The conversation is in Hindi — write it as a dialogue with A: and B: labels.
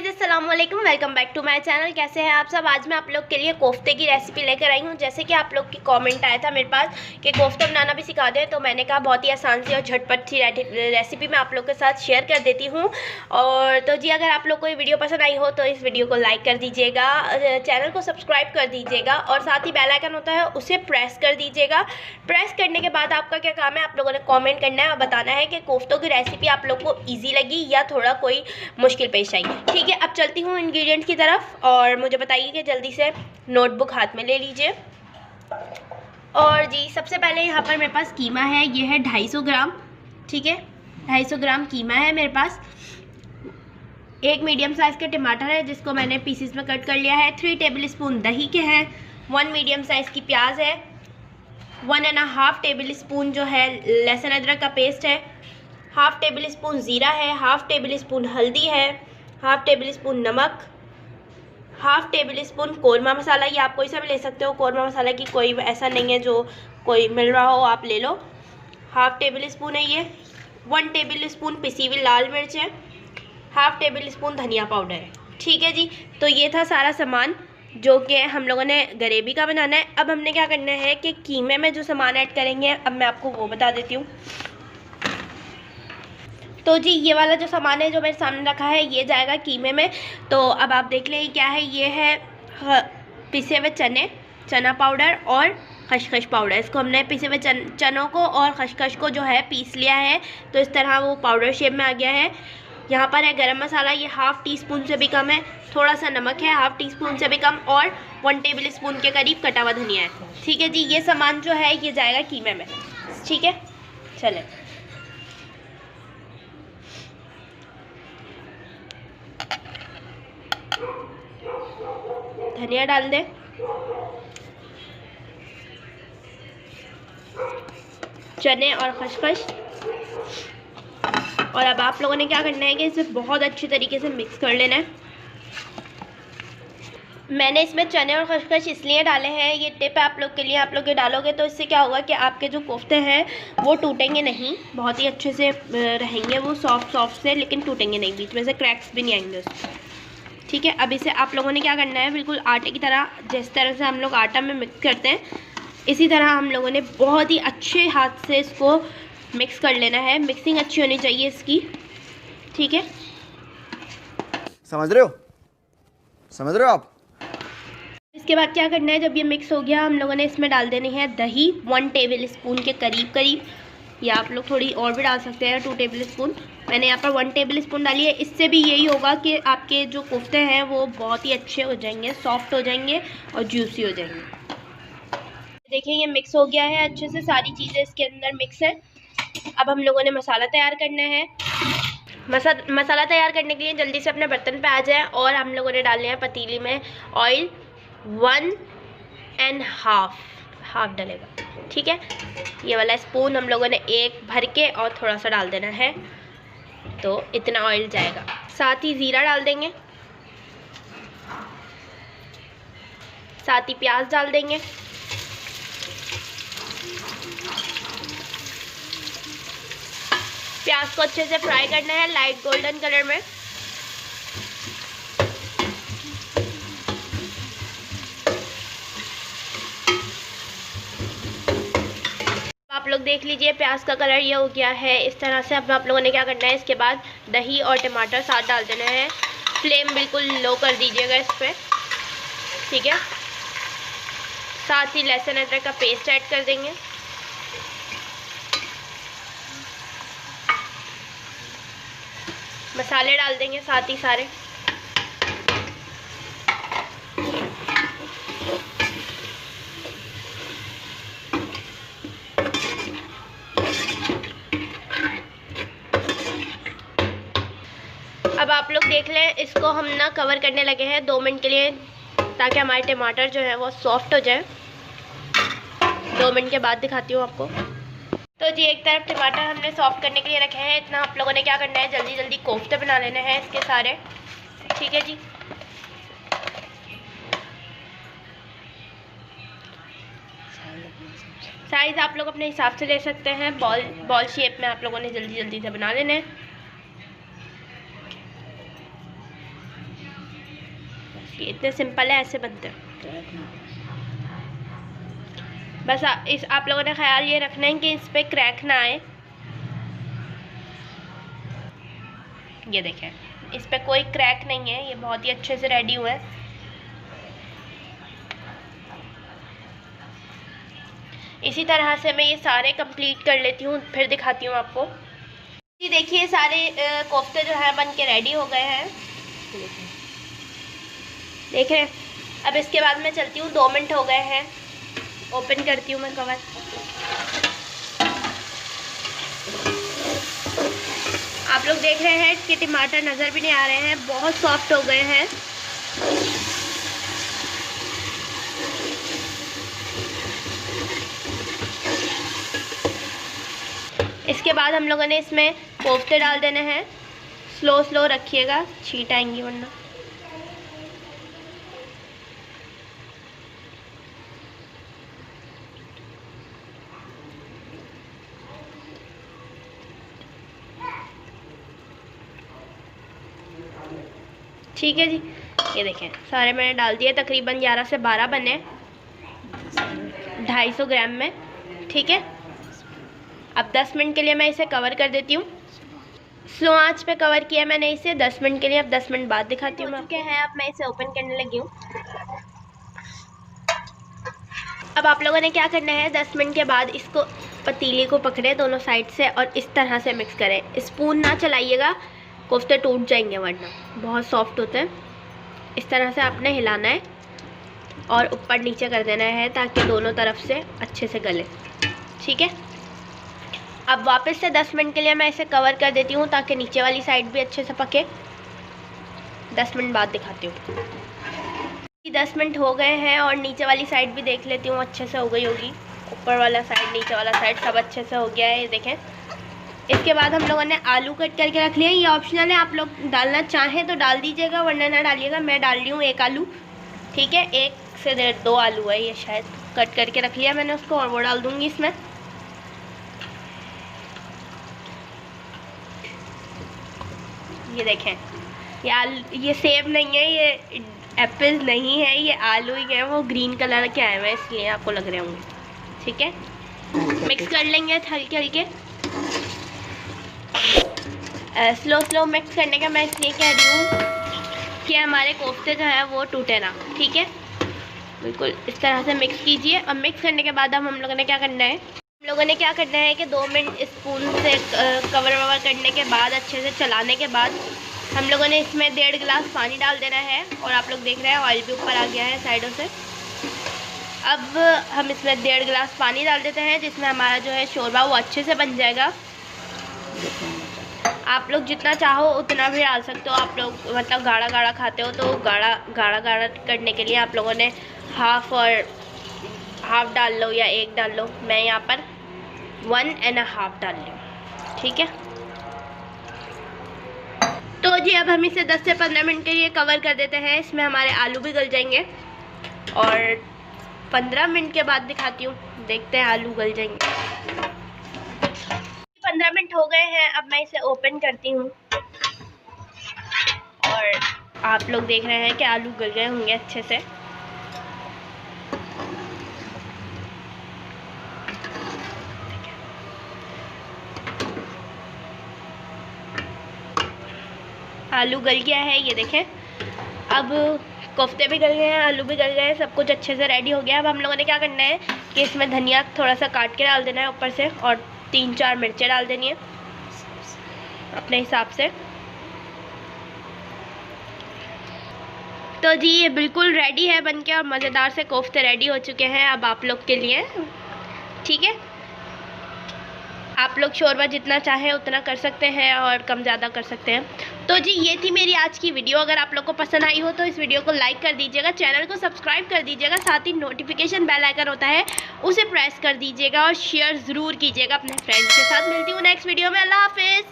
A: गाइस अस्सलाम वालेकुम, welcome back to my channel. कैसे हैं आप सब। आज मैं आप लोग के लिए कोफ्ते की रेसिपी लेकर आई हूं। जैसे कि आप लोग की कमेंट आया था मेरे पास कि कोफ्ता बनाना भी सिखा दें, तो मैंने कहा बहुत ही आसान सी और झटपट सी रेसिपी मैं आप लोग के साथ शेयर कर देती हूं। और तो जी, अगर आप लोग को ये वीडियो पसंद आई हो तो इस वीडियो को लाइक कर दीजिएगा, चैनल को सब्सक्राइब कर दीजिएगा और साथ ही बेल आइकन होता है उसे प्रेस कर दीजिएगा। प्रेस करने के बाद आपका क्या काम है, आप लोगों ने कॉमेंट करना है और बताना है कि कोफ्तों की रेसिपी आप लोग को ईजी लगी या थोड़ा कोई मुश्किल पेश आई। ठीक है, अब चलती हूँ इंग्रेडिएंट्स की तरफ और मुझे बताइए कि जल्दी से नोटबुक हाथ में ले लीजिए। और जी, सबसे पहले यहाँ पर मेरे पास कीमा है, ये है 250 ग्राम। ठीक है, 250 ग्राम कीमा है मेरे पास। एक मीडियम साइज़ के टमाटर है जिसको मैंने पीसेस में कट कर लिया है। 3 टेबल स्पून दही के हैं। 1 मीडियम साइज़ की प्याज है। 1.5 टेबल स्पून जो है लहसुन अदरक का पेस्ट है। 1/2 टेबल स्पून ज़ीरा है। 1/2 टेबल स्पून हल्दी है। 1/2 टेबल स्पून नमक। 1/2 टेबल स्पून कौरमा मसाला, ये आप कोई सा भी ले सकते हो। कौरमा मसाला की कोई ऐसा नहीं है जो कोई मिल रहा हो आप ले लो। 1/2 टेबल स्पून है ये। 1 टेबल स्पून पिसी हुई लाल मिर्च है। 1/2 टेबल स्पून धनिया पाउडर है। ठीक है जी, तो ये था सारा सामान जो कि हम लोगों ने ग्रेवी का बनाना है। अब हमने क्या करना है कि कीमे में जो सामान ऐड करेंगे अब मैं आपको वो बता देती हूँ। तो जी, ये वाला जो सामान है जो मेरे सामने रखा है ये जाएगा कीमे में। तो अब आप देख लें क्या है। ये है पिसे हुए चना पाउडर और खसखस पाउडर। इसको हमने पिसे हुए चनों को और खसखस को जो है पीस लिया है, तो इस तरह वो पाउडर शेप में आ गया है। यहाँ पर है गरम मसाला, ये 1/2 टीस्पून से भी कम है। थोड़ा सा नमक है 1/2 टीस्पून से भी कम और 1 टेबल स्पून के करीब कटा हुआ धनिया है। ठीक है जी, ये सामान जो है ये जाएगा कीमे में। ठीक है, चले धनिया डाल दें। चने और खसखस। और अब आप लोगों ने क्या करना है कि इसे बहुत अच्छी तरीके से मिक्स कर लेना है। मैंने इसमें चने और खसखस इसलिए डाले हैं, ये टिप है आप लोग के लिए। आप लोग ये डालोगे तो इससे क्या होगा कि आपके जो कोफ्ते हैं वो टूटेंगे नहीं, बहुत ही अच्छे से रहेंगे वो सॉफ्ट से, लेकिन टूटेंगे नहीं, बीच में से क्रैक्स भी नहीं आएंगे उसमें। ठीक है, अब इसे आप लोगों ने क्या करना है, बिल्कुल आटे की तरह, जिस तरह से हम लोग आटा में मिक्स करते हैं इसी तरह हम लोगों ने बहुत ही अच्छे हाथ से इसको मिक्स कर लेना है। मिक्सिंग अच्छी होनी चाहिए इसकी। ठीक है,
B: समझ रहे हो आप।
A: इसके बाद क्या करना है, जब ये मिक्स हो गया हम लोगों ने इसमें डाल देनी है दही 1 टेबल स्पून के करीब, या आप लोग थोड़ी और भी डाल सकते हैं 2 टेबल स्पून। मैंने यहाँ पर 1 टेबल स्पून डाली है। इससे भी यही होगा कि आपके जो कोफ्ते हैं वो बहुत ही अच्छे हो जाएंगे, सॉफ्ट हो जाएंगे और जूसी हो जाएंगे। देखिए, ये मिक्स हो गया है अच्छे से, सारी चीज़ें इसके अंदर मिक्स है। अब हम लोगों ने मसाला तैयार करना है। मसाला तैयार करने के लिए जल्दी से अपने बर्तन पे आ जाए और हम लोगों ने डालने हैं पतीली में ऑयल 1.5 डलेगा। ठीक है, ये वाला स्पून हम लोगों ने एक भर के और थोड़ा सा डाल देना है, तो इतना ऑयल जाएगा। साथ ही ज़ीरा डाल देंगे, साथ ही प्याज डाल देंगे। प्याज को अच्छे से फ्राई करना है लाइट गोल्डन कलर में। आप लोग देख लीजिए प्याज का कलर ये हो गया है इस तरह से। अब आप लोगों ने क्या करना है, इसके बाद दही और टमाटर साथ डाल देना है। फ्लेम बिल्कुल लो कर दीजिएगा इस पर। ठीक है, साथ ही लहसुन अदरक का पेस्ट ऐड कर देंगे। मसाले डाल देंगे साथ ही सारे। अब आप लोग देख लें, इसको हम ना कवर करने लगे हैं 2 मिनट के लिए, ताकि हमारे टमाटर जो है वो सॉफ्ट हो जाए। 2 मिनट के बाद दिखाती हूँ आपको। तो जी, एक तरफ टमाटर हमने सॉफ्ट करने के लिए रखे हैं। इतना आप लोगों ने क्या करना है, जल्दी जल्दी कोफ्ते बना लेने हैं इसके सारे। ठीक है जी, साइज़ आप लोग अपने हिसाब से ले सकते हैं। बॉल शेप में आप लोगों ने जल्दी जल्दी से बना लेने हैं। ये इतने सिंपल है, ऐसे बनते हैं। बस आप लोगों ने ख्याल ये रखना है कि इस पे क्रैक ना आए। ये देखें, इस पे कोई क्रैक नहीं है, ये बहुत ही अच्छे से रेडी हुआ है। इसी तरह से मैं ये सारे कंप्लीट कर लेती हूँ, फिर दिखाती हूँ आपको। जी देखिए, सारे कोफ्ते जो है बन के रेडी हो गए हैं, देख रहे हैं। अब इसके बाद मैं चलती हूँ, 2 मिनट हो गए हैं। ओपन करती हूँ मैं कवर। आप लोग देख रहे हैं कि टमाटर नज़र भी नहीं आ रहे हैं, बहुत सॉफ्ट हो गए हैं। इसके बाद हम लोगों ने इसमें कोफ्ते डाल देने हैं। स्लो रखिएगा, छींट आएंगी वरना। ठीक है जी, ये देखें सारे मैंने डाल दिए। तकरीबन 11 से 12 बने 250 ग्राम में। ठीक है, अब 10 मिनट के लिए मैं इसे कवर कर देती हूँ। स्लो आंच पे कवर किया मैंने इसे 10 मिनट के लिए। अब 10 मिनट बाद दिखाती हूँ मैं। क्या है, अब मैं इसे ओपन करने लगी हूँ। अब आप लोगों ने क्या करना है, 10 मिनट के बाद इसको पतीले को पकड़े दोनों साइड से और इस तरह से मिक्स करें। स्पून ना चलाइएगा, कोफ्ते टूट जाएंगे वरना, बहुत सॉफ्ट होते हैं। इस तरह से आपने हिलाना है और ऊपर नीचे कर देना है ताकि दोनों तरफ से अच्छे से गले। ठीक है, अब वापस से 10 मिनट के लिए मैं इसे कवर कर देती हूँ ताकि नीचे वाली साइड भी अच्छे से पके। 10 मिनट बाद दिखाती हूँ। 10 मिनट हो गए हैं और नीचे वाली साइड भी देख लेती हूँ, अच्छे से हो गई होगी। ऊपर वाला साइड, नीचे वाला साइड सब अच्छे से हो गया है, ये देखें। इसके बाद हम लोगों ने आलू कट करके रख लिया। ये ऑप्शनल है, आप लोग डालना चाहें तो डाल दीजिएगा वरना ना डालिएगा। मैं डाल रही हूँ 1 आलू। ठीक है, 1 से 2 आलू है ये, शायद कट करके रख लिया मैंने उसको, और वो डाल दूँगी इसमें। ये देखें, ये सेब नहीं है, ये एप्पल नहीं है, ये आलू ही है। वो ग्रीन कलर के आए हुए हैं इसलिए आपको लग रहे होंगे। ठीक है, मिक्स कर लेंगे हल्के हल्के। स्लो मिक्स करने का मैं इसलिए कह रही हूँ कि हमारे कोफ्ते जो है वो टूटे ना। ठीक है, बिल्कुल इस तरह से मिक्स कीजिए। अब मिक्स करने के बाद अब हम लोगों ने क्या करना है, कि 2 मिनट स्पून से कवर ववर करने के बाद, अच्छे से चलाने के बाद, हम लोगों ने इसमें 1.5 गिलास पानी डाल देना है। और आप लोग देख रहे हैं ऑयल भी ऊपर आ गया है साइडों से। अब हम इसमें 1.5 गिलास पानी डाल देते हैं, जिसमें हमारा जो है शोरबा वो अच्छे से बन जाएगा। आप लोग जितना चाहो उतना भी डाल सकते हो। आप लोग मतलब गाढ़ा गाढ़ा खाते हो तो गाढ़ा करने के लिए आप लोगों ने हाफ डाल लो या 1 डाल लो। मैं यहाँ पर 1.5 डाल ली। ठीक है, तो जी अब हम इसे 10 से 15 मिनट के लिए कवर कर देते हैं। इसमें हमारे आलू भी गल जाएंगे और 15 मिनट के बाद दिखाती हूँ, देखते हैं आलू गल जाएंगे। 15 मिनट हो गए हैं, अब मैं इसे ओपन करती हूँ और आप लोग देख रहे हैं कि आलू गल गए होंगे अच्छे से। आलू गल गया है, ये देखें। अब कोफ्ते भी गल गए हैं, आलू भी गल गए हैं, सब कुछ अच्छे से रेडी हो गया। अब हम लोगों ने क्या करना है कि इसमें धनिया थोड़ा सा काट के डाल देना है ऊपर से, और 3-4 मिर्चें डाल देनी है अपने हिसाब से। तो जी ये बिल्कुल रेडी है बनके, और मज़ेदार से कोफ्ते रेडी हो चुके हैं अब आप लोग के लिए। ठीक है, आप लोग शोरबा जितना चाहें उतना कर सकते हैं और कम ज़्यादा कर सकते हैं। तो जी ये थी मेरी आज की वीडियो। अगर आप लोग को पसंद आई हो तो इस वीडियो को लाइक कर दीजिएगा, चैनल को सब्सक्राइब कर दीजिएगा, साथ ही नोटिफिकेशन बेल आइकन होता है उसे प्रेस कर दीजिएगा और शेयर ज़रूर कीजिएगा अपने फ्रेंड्स के साथ। मिलती हूँ नेक्स्ट वीडियो में। अल्लाह हाफिज़।